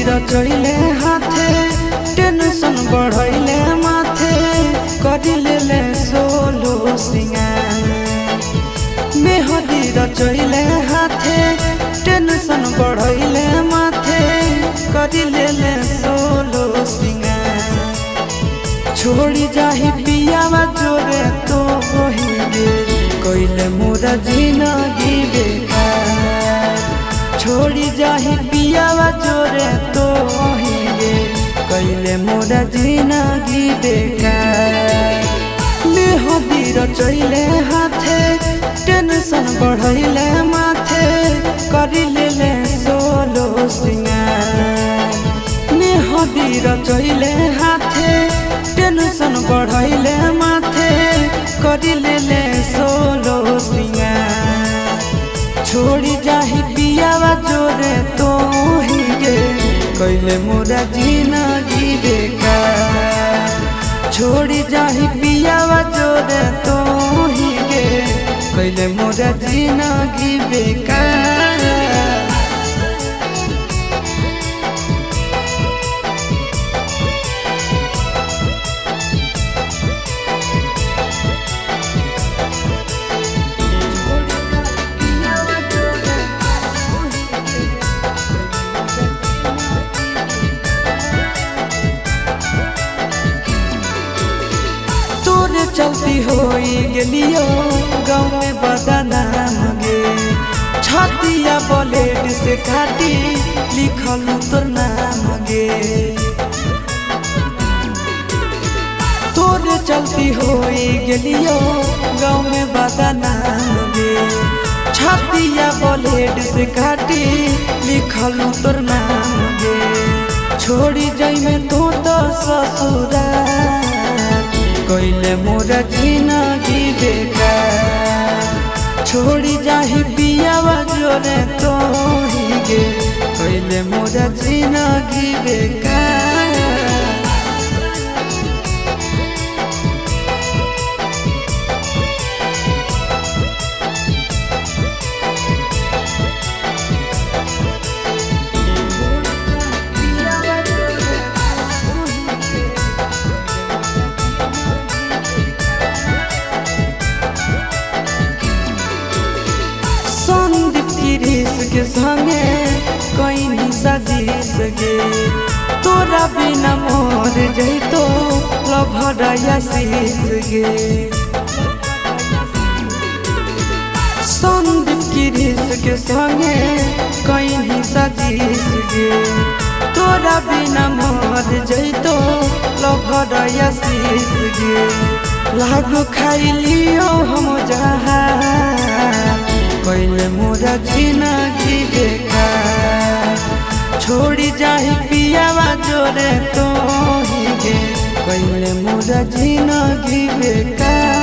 रचैले हाथे टेंशन बढ़ैले माथे करिले सोलो सिंगार मेहदी रचैले हाथे टेंशन बढ़ैले माथे करिले सोलो सिंगार छोड़ी जाही पियावा जोरे तो होइगे कइले मोरा जिंदगी बेकार छोड़ी जाही पियावा जोरे तो होइगे कइले मोरा जिंदगी बेकार मेहदी रचैले हाथे टेंशन बढ़ैले माथे करिले सोलो सिंगार मेहदी रचैले हाथे टेंशन बढ़ैले माथे करिले सोलो सिंगार छोड़ी जाही पियावा जोरे तो होइगे कइले मोरा जिंदगी बेकार छोड़ी जाही पियावा जोरे तो होइगे कइले मोरा जिंदगी बेकार चलती होई गेलियो गाँव में बदनाम गे छतिया ब्लेड से काटी लिखल तोर नाम गे तोरे चलती होई गेलियो गाँव में बदनाम गे छतिया ब्लेड से काटी लिखल तोर नाम गे छोड़ी जाई में तो ससुराल कइले मोरा जिंदगी बेकार छोड़ी जाही पियावा जोरे तो होइगे कइले मोरा जिंदगी बेकार के संगे कोई नहीं सजीस गे तोरा बिना मोर जइतो लभराया शीस गे संदीप गिरीश के संगे कोई नहीं सजीस गे तोरा बिना मोर जइतो लभराया शीस गे लागो खाई लियो हम जहां कइले मोरा जिंदगी बेकार छोड़ी जाही पियावा जोरे तो होइगे कइले मोरा जिंदगी बेकार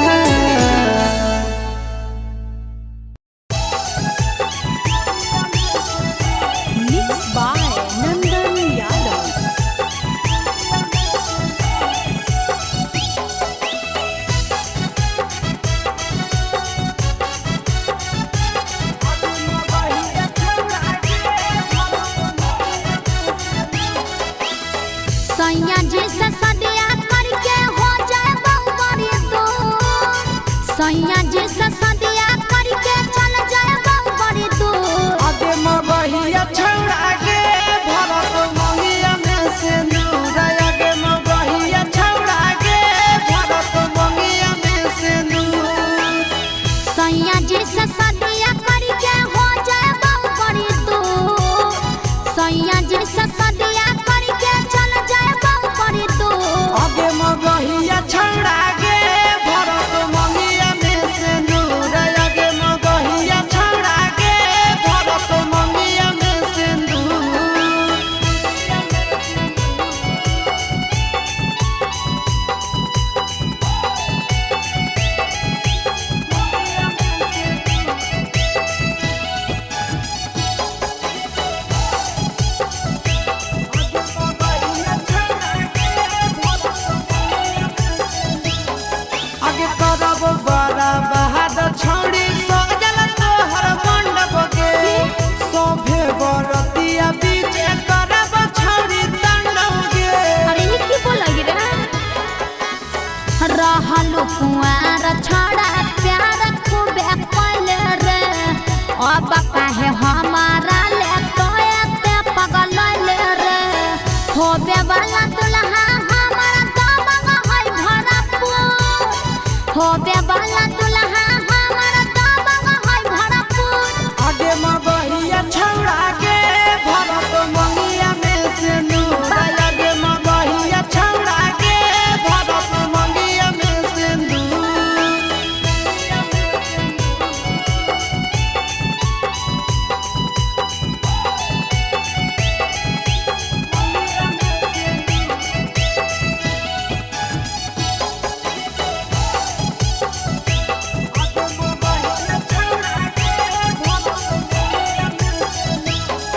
सैया जैसा सदिया करके हो जाए बहुबरी दो सैया जैसा सदिया करके चल जाए बहुबरी दो आगे मबहिया छौड़ा के भरत मंगिया में से नूर आगे मबहिया छौड़ा के भरत मंगिया में से नूर सैया जैसा सदिया करके हो जाए बहुबरी दो सैया जैसा सदिया करके चल जाए बहुबरी दो आगे मबहिया छौड़ा के भरत मंगिया में से नूर आगे मबहिया छौड़ा के भरत मंगिया में से नूर कुआर छोड़ा प्यार खूबे कैले रे अब काहे हमारा ले तो एते पगल ले रे होबे वाला दुल्हा हमारा दबंग है भरपूर होबे वाला दुल्हा हमारा दबंग है भरपूर आगे मगहिया छौड़ा के भरत मंगिया में सिंदूर आगे मगहिया छौड़ा के भरत मंगिया में सिंदूर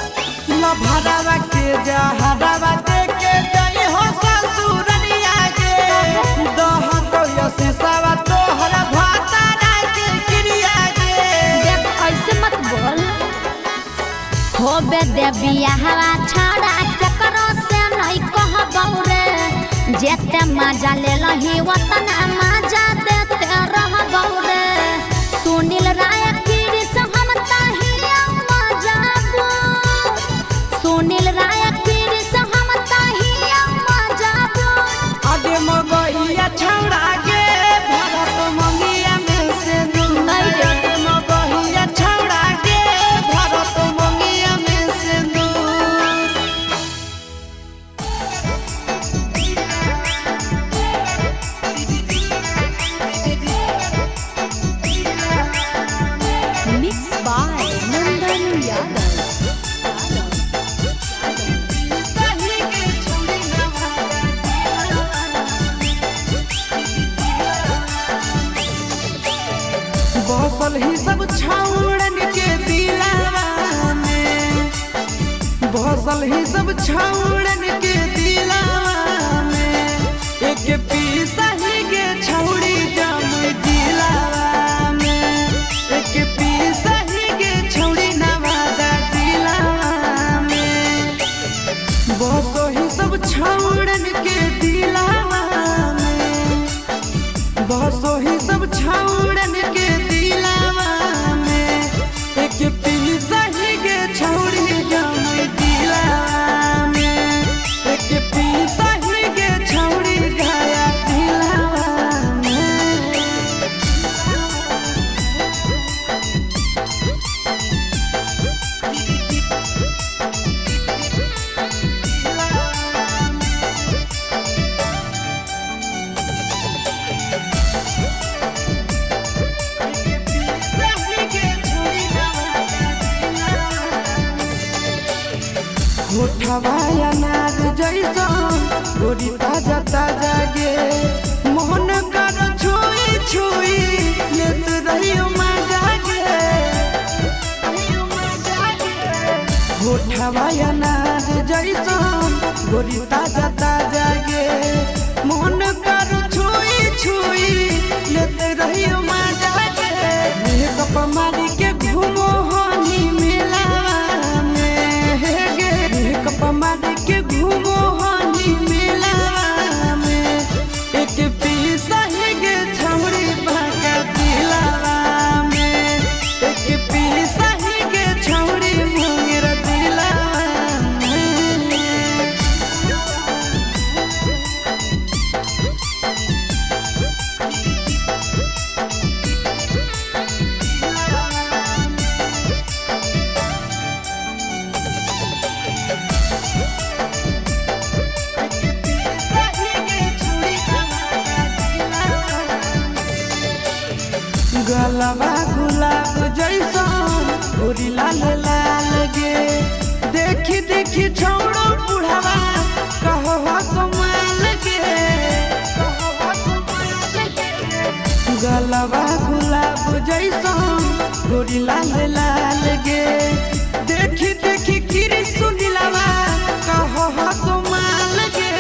भरावा के जहरावा देके जई हो ससुरनिया के दह तो यसीसावा तोहरा भातारा के क्रिया के देख ऐसे मत बोल होबे दे बियाहवा छाड़ा चकरो से नहीं कहबौ रे जेते मजा ले लही वतना मजा देते रहबौ रे सुनील राय किरिस हम ताहिया मजाबू सुनील राय किरिस हम ताहिया मजाबू आगे मगहिया छौड़ा के भरत मंगिया में सिंदूर आगे मगहिया छौड़ा के भरत मंगिया में सिंदूर मिक्स बाय नंदन यादव सही के छोड़ी ना बसल ही सब छौड़न के दिलावा में बसल ही सब छौड़न के दिलावा में एक पीसा ही के छौड़ी जम दिलावा में एक पीसा ही के छौड़ी नवादा दिलावा में बसो ही सब छौड़न के दिलावा में बसो ही सब छौड़न के दिलावा में एक पीसा ही के छौड़ी जम दिलावा में एक पीसा ही के छौड़ी गया दिलावा में होठवाया नाग जैसन गोरी ताजा ताजा गे मोहन कर छुई छुई लेत रहियो मजा गे होठवाया नाग जैसन गोरी ताजा ताजा गे मोहन कर छुई छुई लेत रहियो मजा गे मेकअप मारी के घूमो हनी मेला में हे गे मेकअप मारी के घूमो हनी मेला में एक पीसा ही गे छौड़ी भागा दिलावा में एक पीसा ही गे छौड़ी मुंगेर दिलावा में गलबा गुलाब जैसन गोरी लाल लाल गे देखी देखी छौड़ो बुढ़ावा कहो कमाल गे गलबा गुलाब जैसन गोरी लाल लाल गे देखी देखी किरी सुनिलावा कहो कमाल गे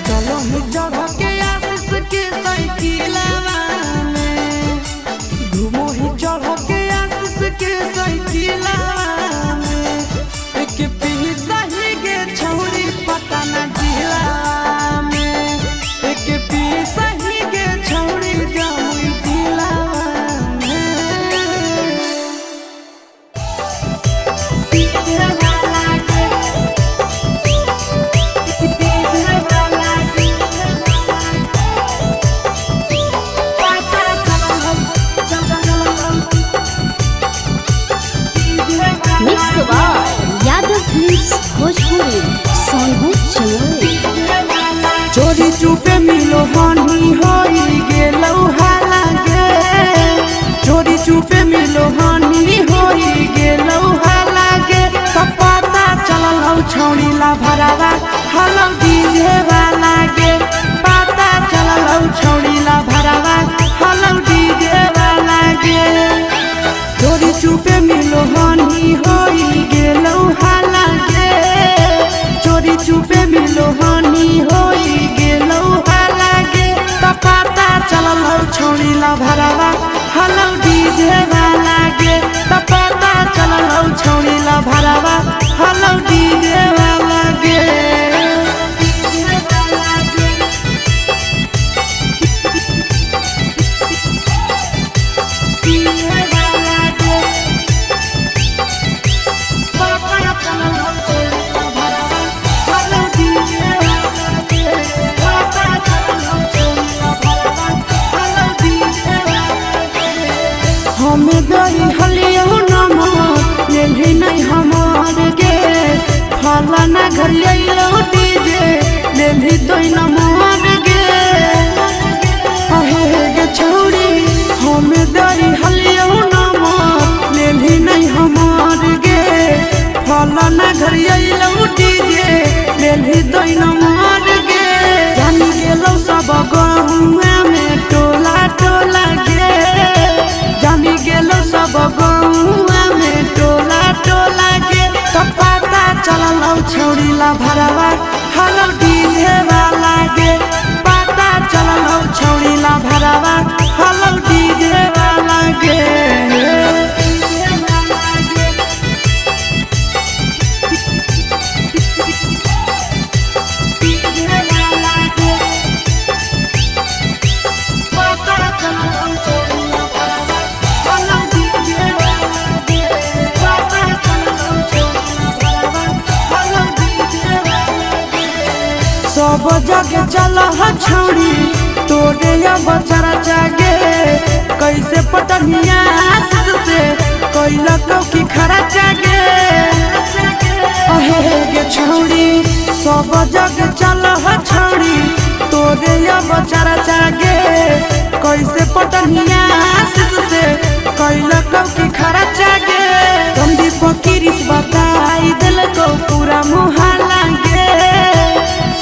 चलो ही चढ़ के आशीष के साइकिलवा में घूमो ही चढ़ के आशीष के साइकिलवा में एक पीसा ही गे छौड़ी पटना जिला में एक पीसा ही गे छौड़ी जम छौड़ी ला भरावा हलौ डीजे वाला गे त पता चललौ छौड़ी ला भरावा हलौ डीजे वाला गे हमें गई हलियो नमक लेली नहीं हमार गे फलाना घर अइलो डीजे लेली तोई नमार गे अहे गे छौड़ी हमें गई हलियो नमक लेली नहीं हमार गे फलाना घर अइलो डीजे लेली तोई नमार गे जानी गेलो सब गहुआ में टोला टोला गे जानी गेलो सब गहुआ में टोला टोला गे तो पता चललौ छौड़ी ला भरावा हलौ डीजे वाला गे पता चललौ छौड़ी ला भरावा हलौ डीजे वाला गे सब जगह चल छौड़ी तोरे बचरा जागे कैसे पटनिया से कैला की खरा जागे अहे गे छौड़ी सब जगह चल छौड़ी तोरे बचरा जागे कैसे पटनिया से कैला की खरा जागे संदीप किरिस बताई दिल को पूरा मुहाला गे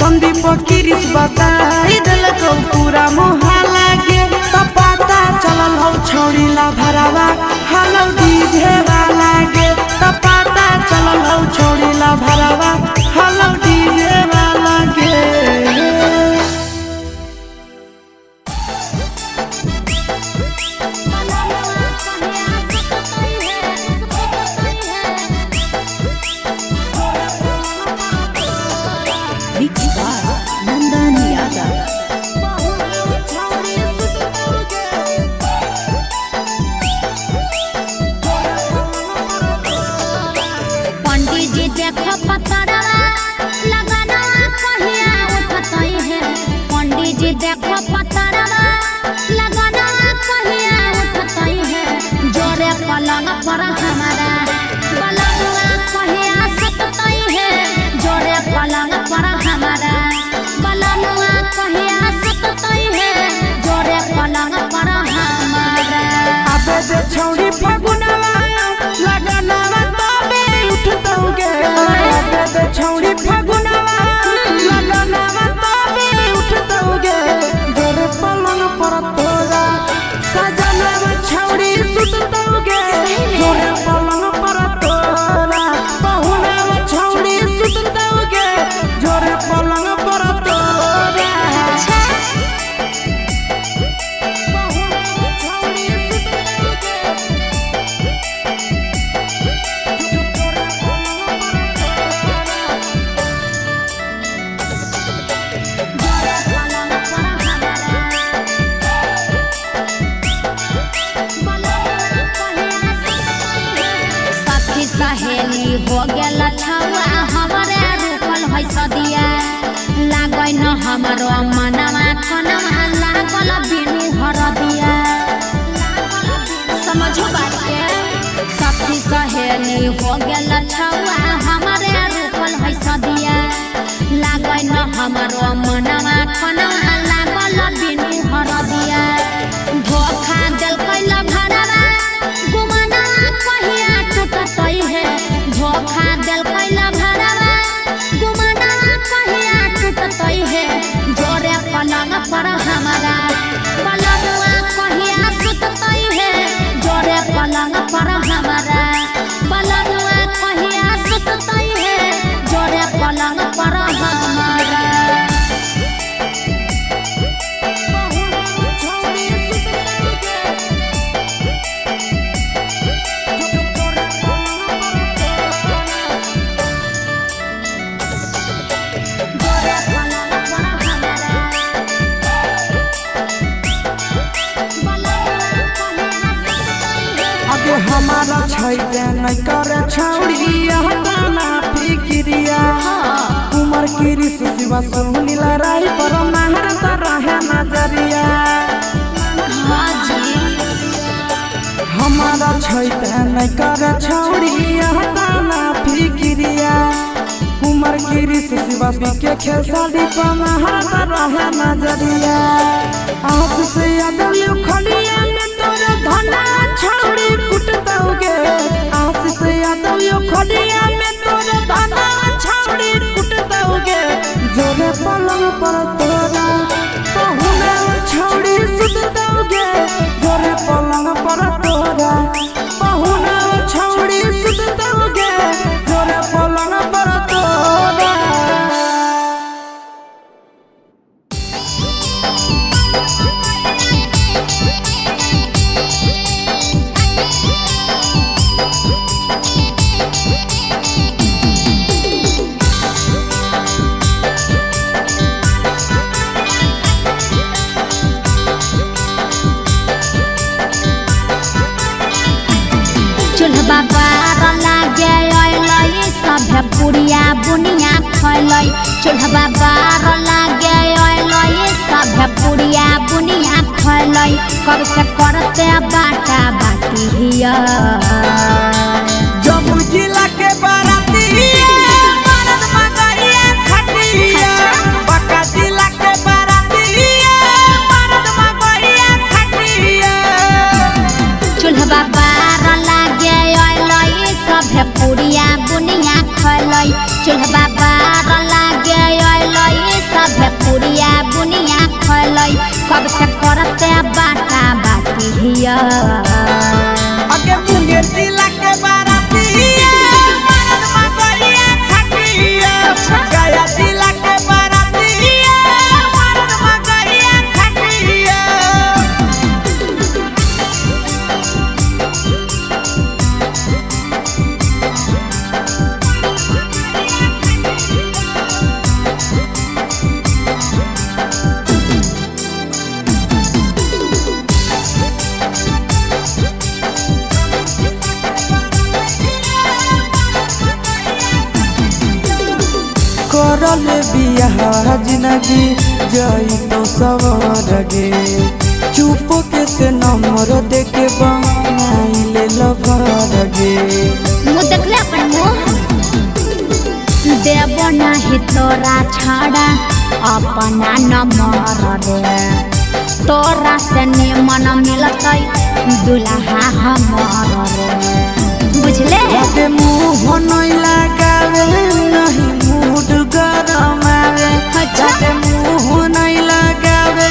संदीप किरिस बताई दिल को पूरा मुहाला गे तो पता चललौ छौड़ी ला भरावा हलौ डीजे वाला गे तो पता चललौ छौड़ी ला भरावा हलौ डीजे वाला गे छौड़ी फगुनवा लगनवा तबे उठतौगे छौड़ी फगुनवा लगनवा तबे उठतौगे जोरे पलंग पर तोरा सजनवा छौड़ी सुततौगे जोरे पलंग पर तोरा बहुनवा छौड़ी सुततौगे जोरे पलंग पर तोरा सहेली हो गेल छौआ हमारे रूपल है सदिया लागै न हमारो मनवा खनवा लागल बिनु हरदिया समझो बात के सखी सहेली हो गेल छौआ हमारे रूपल है सदिया लागै न हमारो मनवा खनवा लागल बिनु हरदिया धोखा देल कैला भरावा गुमना कहिया टूटतै है धोखा देल कैला भरावा गुमना कहिया टूटतै है जोरे पलंग पर हमारा पलंगवा कहिया सुततै है जोरे पलंग पर हमारा पलंगवा कहिया सुततै है जोरे पलंग पर हमारा छौड़ी सुततै छैते नै करे छौड़िया ताना फिक्रिया कुमार गिरी शिवा सुनील राय पर महरत रहे नजरिया हमारा छैते नै करे छौड़िया ताना फिक्रिया कुमार गिरी शिवा के खेसारी पर महरत रहे नजरिया आज से यादव खड़िया में तोरा धना छौड़ी कुट दोगे आज से यादव खड़िया में तोरा धना छौड़ी कुट दोगे जोरे पलंग पर तोरा पहुना छौड़ी सुत दोगे जोरे पलंग पर तोरा पहुना छौड़ी सुत दोगे जोरे पलंग पर तोरा चूल्हा बार लागे अइलै सभे पुड़िया बुनिया खैलै चूल्हा बार लागे अइलै सभे पुड़िया बुनिया खैलै कब से करते बाटा बाटी हिया जब जिला के बाराती मरद मगरिया खटिया बका जिला के बाराती मरद मगरिया खटिया चूल्हा बार लागे अइलै सभे पुड़िया बुनिया खैलै चूल्हा बार लागे अइलै सभे पुड़िया बुनिया खैलै कब से करते बाटा बाटी हिया आगे मुंगेर जिला के बाराती मरद मगरिया खटिया गया जिला के बाराती मरद मगरिया खटिया करले बियाह जिंदगी जाई तो सवर गे चुप के से नंबर देके बनाई ले लवर गे मुँह देखले अपन मुँह देव नहीं तोरा छाड़ा अपना नंबर रे तोरा से निमन मिलतै दुल्हा हमार रे बुझले के मुंह नहीं लगावे नहीं मूड गरम आवे जाके मुंह नहीं लगावे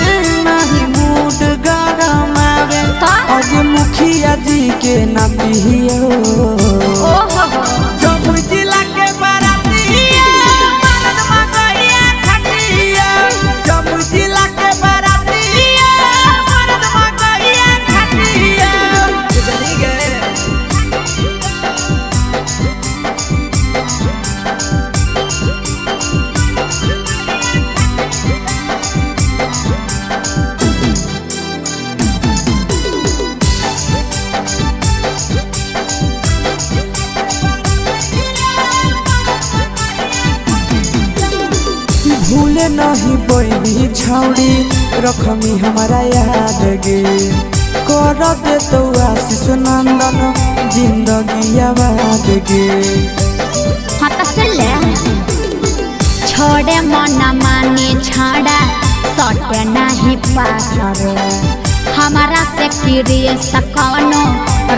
नहीं मूड गरम आवे अब मुखिया जी के नाती हियो जब जिला के बाराती मरद मगरिया खटिया जब जिला के बाराती मरद मगरिया खटिया भूले नहीं बैनी छौड़ी रखमी हमारा याद गे कर दे तो आशीष नंदन जिंदगी आबाद गे छोड़े मन माने छाड़ा सटे नहीं पास रे हमारा से किरिए सकनो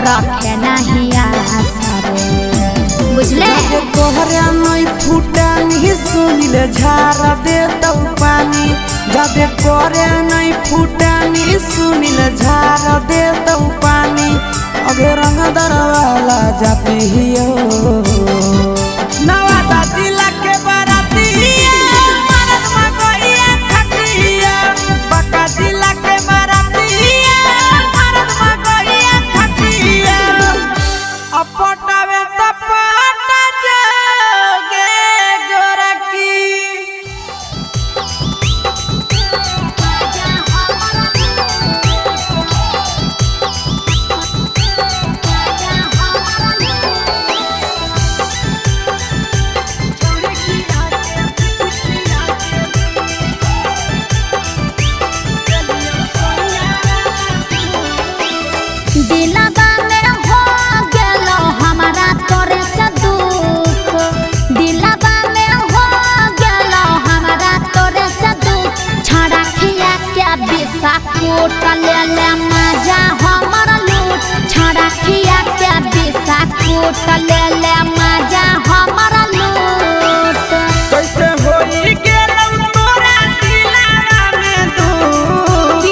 रखे नहीं आस रे बुझले कोहरा नहीं फूटा नहीं सुनिल झारा दे तो पानी जादे कोरे नहीं फूटा नहीं सुनिल झारा दे तो पानी अगे रंग दरवाला जाती हियो नवादा जिला के बाराती मरद मगरिया खटिया बका जिला के बाराती मरद मगरिया खटिया अपटावे तपटा जोगे गोरकी बिस्कुट ले ले मजा हमर लूट छड़ा खिया के बिस्कुट ले ले मजा हमर लूट कैसे होई गेलौ तोरा दिलवा में दूध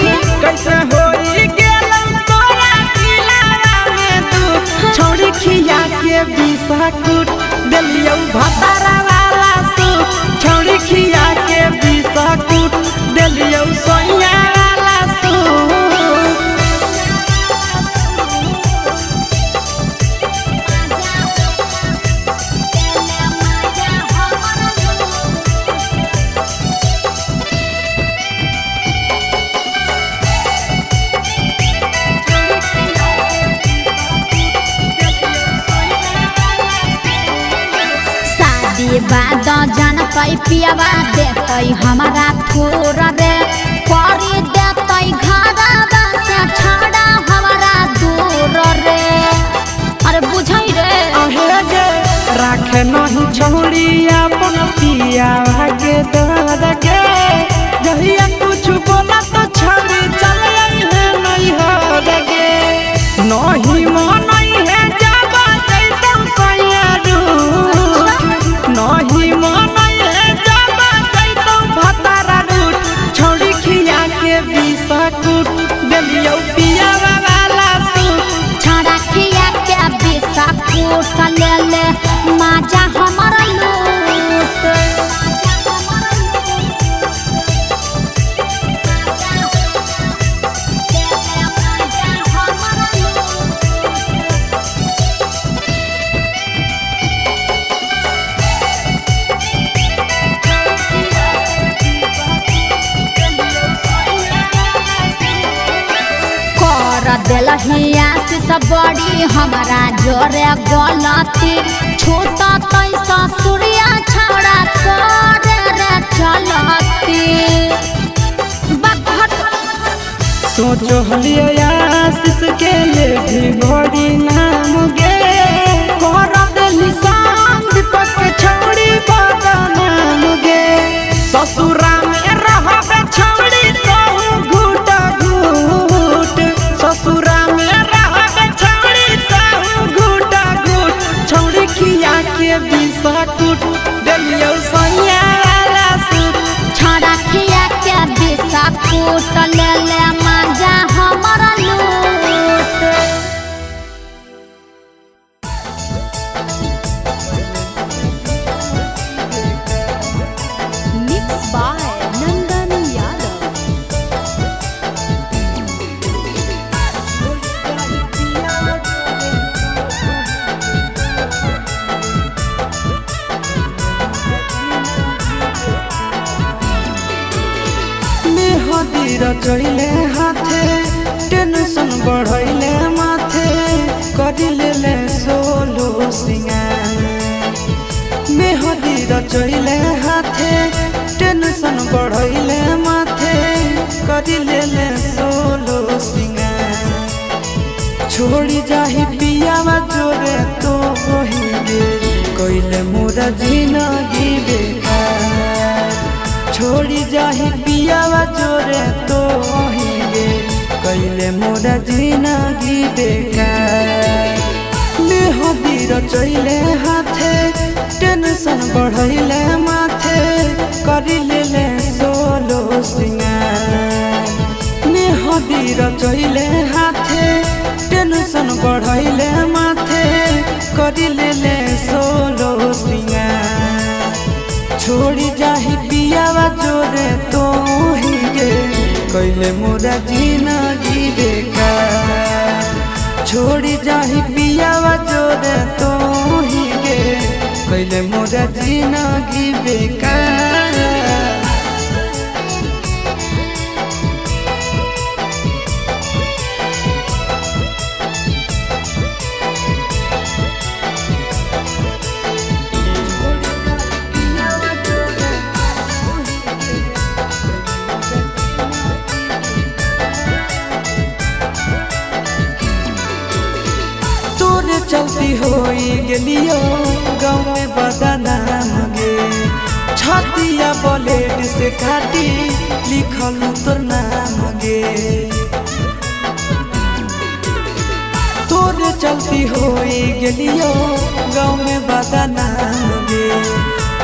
कैसे होई गेलौ तोरा दिलवा में दूध छोड़ी खिया के बिस्कुट देलियौ भतारा वाला सूप छोड़ी खिया के बिस्कुट देलियौ सोया वाला सूप बाद जानतै पियवा देतै हमारा थोर रे करी देतै घरवा से छड़ा हमारा दूर रे अरे बुझै रे अहे गे राखे नहीं छोड़ी अपन पिया के दर गे जहिया कुछ बोला तो छड़ी चल है नहीं हो गे नहीं मनई है जाबा दैतौ सैरू नहीं मनई है जाबा दैतौ भतारा रूट छोड़ी खिया के बिस्कुट देलियौ पिया वाला सूप छड़ा खिया के बिस्कुट ले ले मजा हमर लूट दिलहिया से बड़ी हमारा जोरे गलती छोटा तैसा सूर्या छड़ा करे रे चलती सोचो हलिया आशीष के ले भी बड़ी नाम गे कर दिली शाम दीपक के छोड़ी बड़ा नाम गे ससुरा में रहबे छोड़ी कहूँ घूट घूट ससुरा में रहबे छोड़ी कहूँ घूट घूट छोड़ी खिया के बिस्कुट देलियौ सैया वाला सूप छड़ा खिया के बिस्कुट ले ले मजा हमर लूट मिक्स बाय नंदन यादव रचैले हाथे टेंशन बढ़ैले माथे करिले ले सोलो सिंगार मेहदी रचैले हाथे टेंशन बढ़ैले माथे करिले ले सोलो सिंगार छोड़ी जाही पियावा जोरे तो होइगे कइले मोरा जिंदगी बेकार छोड़ी जाही पियावा जोरे तो होइगे कइले मोरा जिंदगी बेकार मेहदी रचैले हाथे टेंशन बढ़ैले माथे करिले ले सोलो सिंगार मेहदी रचैले हाथे टेंशन बढ़ैले माथे करिले ले सोलो सिंगार छोड़ी जाही पियावा जोरे तो होइगे कइले मोरा जिंदगी बेकार छोड़ी जाही पियावा जोरे तो होइगे कइले मोरा जिंदगी बेकार चलती होई गेलियो गाँव में बदनाम गे छतिया ब्लेड से काटी लिखल तोर नाम गे तोरे चलती होई गेलियो गाँव में बदनाम गे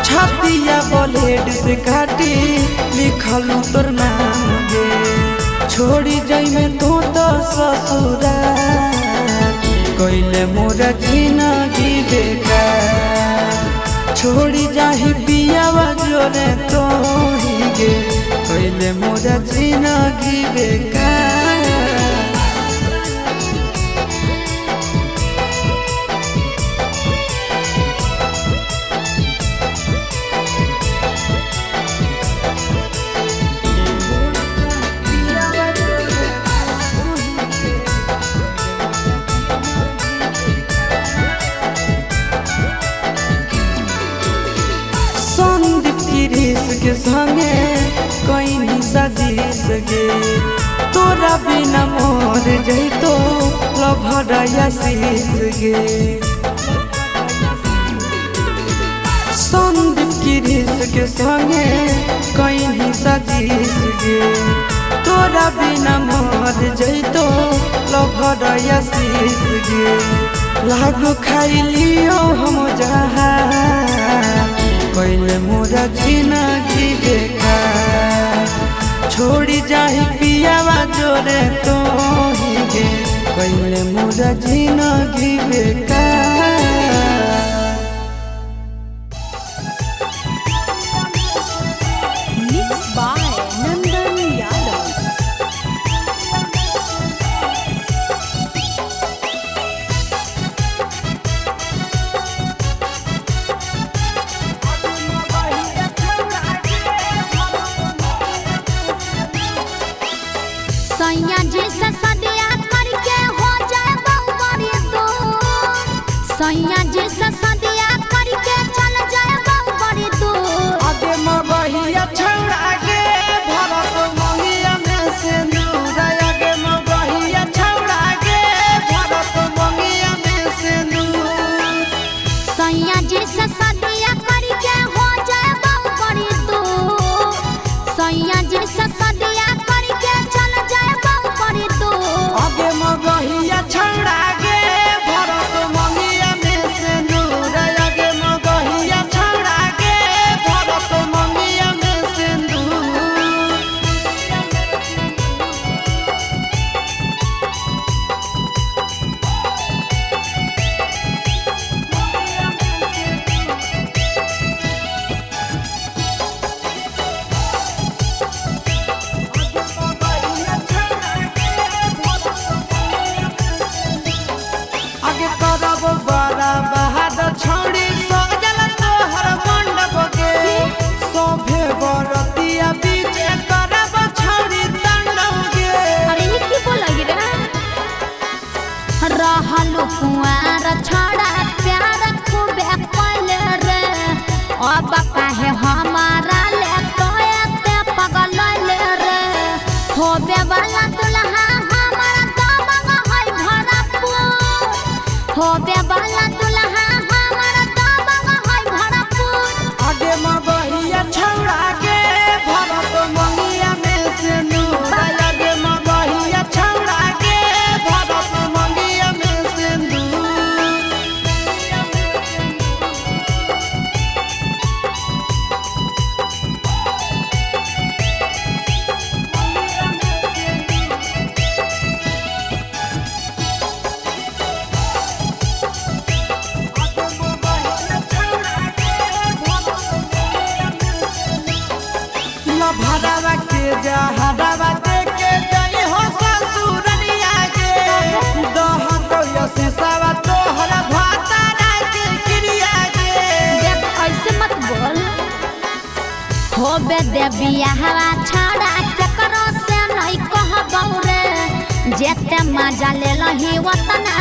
छतिया ब्लेड से काटी लिखल तोर नाम गे छोड़ी जाई में तो ससुरा कोइले मोरा जिंदगी बेकार छोड़ी जाही पियावा जोरे तो ही गे कोइले मोरा जिंदगी बेकार के संगे कोई नहीं सजीस गे तोरा बिना मोर जैतो लभड़ाया शीस गे संदीप गिरीश के संगे कोई नहीं सजीस गे तोरा बिना मोर जैतो लभड़ाया शीस गे लागो खाई लियो हम जहाँ कोइले मोरा जिंदगी बेकार छोड़ी जाही पियावा जोरे तो ही गे कोइले मोरा जिंदगी बेकार Mixed by Nandan Yadav. सैया जैसा सदिया करके हो जाए बहुबरी दूर सैया जैसा सदिया करके चल जाए बहुबरी दूर आगे मगहिया छौड़ा के भरत मंगिया में से दूर आगे मगहिया छौड़ा के भरत मंगिया में से दूर सैया जैसा सदिया करके हो जाए बहुबरी दूर सैया जैसा सदिया करके चल जाए बहुबरी दूर आगे मगहिया छौड़ा के भरत मंगिया में से दूर आगे मगहिया छौड़ा के भरत मंगिया में से दूर आगे करब बड़ा बहादुर छौड़ी सजल तोहर मंडप के सोभे बरतिया बीच करब छौड़ी तांडव के अरे ये की बोल लगी रे रहलु कुआर छड़ा प्यार खूबे कइले रे अब काहे हमारा ले तो एते पगल ले रे होबे वाला दुल्हा हमारा दबंग है भरपूर होबे वाला दुल्हा हमारा दबंग है भरपूर आगे मगहिया छौड़ा के भरत मंगिया में से दूर आगे मगहिया छौड़ा के भरत मंगिया में से दूर भरावा के जहरावा देके जई हो ससुरनिया के दह तो यसीसावा तोहरा भातारा के क्रिया के देख ऐसे मत बोल होबे दे बियाहवा छड़ा चकरो से नहीं कहबौ रे जेते मजा ले लही वतना